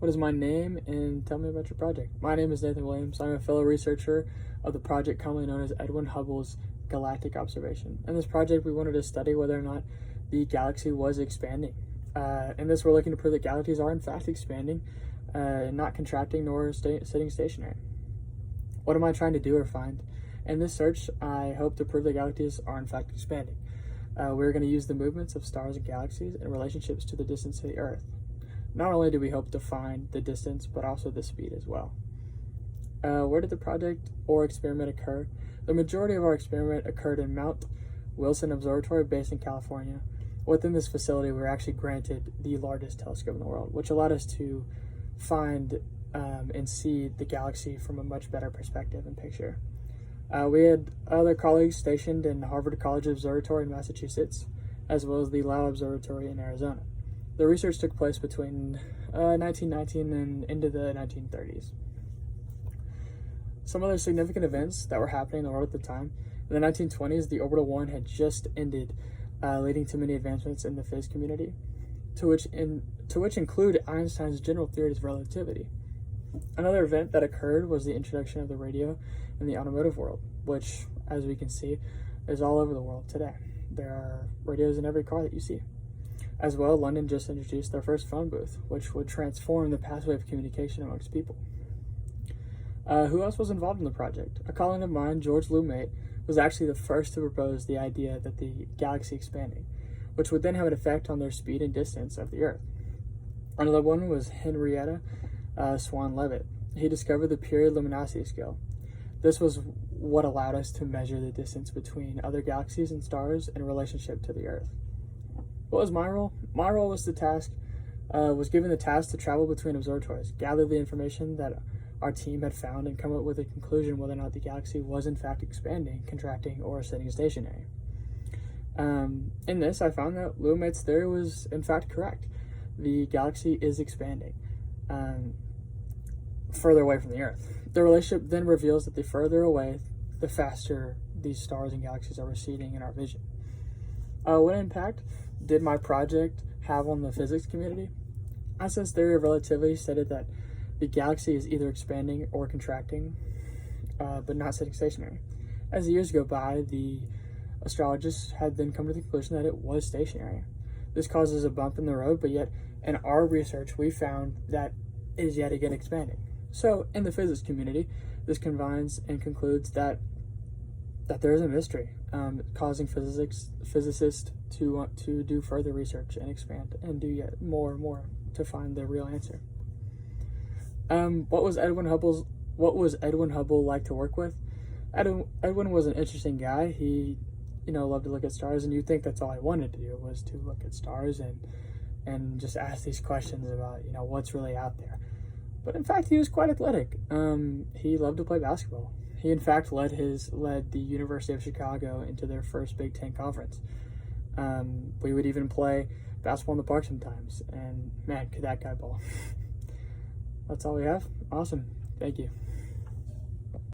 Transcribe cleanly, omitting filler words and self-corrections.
What is my name, and tell me about your project? My name is Nathan Williams. I'm a fellow researcher of the project commonly known as Edwin Hubble's Galactic Observation. In this project, we wanted to study whether or not the galaxy was expanding. In this, we're looking to prove that galaxies are in fact expanding, not contracting nor sitting stationary. What am I trying to do or find? In this search, I hope to prove that galaxies are in fact expanding. We're going to use the movements of stars and galaxies in relationships to the distance of the Earth. Not only do we hope to find the distance, but also the speed as well. Where did the project or experiment occur? The majority of our experiment occurred in Mount Wilson Observatory based in California. Within this facility, we were actually granted the largest telescope in the world, which allowed us to find and see the galaxy from a much better perspective and picture. We had other colleagues stationed in Harvard College Observatory in Massachusetts, as well as the Lau Observatory in Arizona. The research took place between 1919 and into the 1930s. Some other significant events that were happening in the world at the time. In the 1920s, the Orbital 1 had just ended, leading to many advancements in the physics community, to which include Einstein's general theory of relativity. Another event that occurred was the introduction of the radio in the automotive world, which, as we can see, is all over the world today. There are radios in every car that you see. As well, London just introduced their first phone booth, which would transform the pathway of communication amongst people. Who else was involved in the project? A colleague of mine, George Lumet, was actually the first to propose the idea that the galaxy expanding, which would then have an effect on their speed and distance of the Earth. Another one was Henrietta Swan Leavitt. He discovered the period luminosity scale. This was what allowed us to measure the distance between other galaxies and stars in relationship to the Earth. What was my role? My role was was given the task to travel between observatories, gather the information that our team had found, and come up with a conclusion whether or not the galaxy was in fact expanding, contracting, or sitting stationary. In this, I found that Lumet's theory was in fact correct. The galaxy is expanding further away from the Earth. The relationship then reveals that the further away, the faster these stars and galaxies are receding in our vision. What impact did my project have on the physics community? Einstein's theory of relativity stated that the galaxy is either expanding or contracting, but not sitting stationary. As the years go by, the astrologists had then come to the conclusion that it was stationary. This causes a bump in the road, but yet in our research, we found that it is yet again expanding. So in the physics community, this combines and concludes that there is a mystery, causing physicists to want to do further research and expand and do yet more and more to find the real answer. What was Edwin Hubble like to work with? Edwin was an interesting guy. He, loved to look at stars, and you'd think that's all he wanted to do was to look at stars and just ask these questions about, what's really out there. But in fact, he was quite athletic. He loved to play basketball. He, in fact, led the University of Chicago into their first Big Ten conference. We would even play basketball in the park sometimes, and man, could that guy ball. That's all we have. Awesome. Thank you.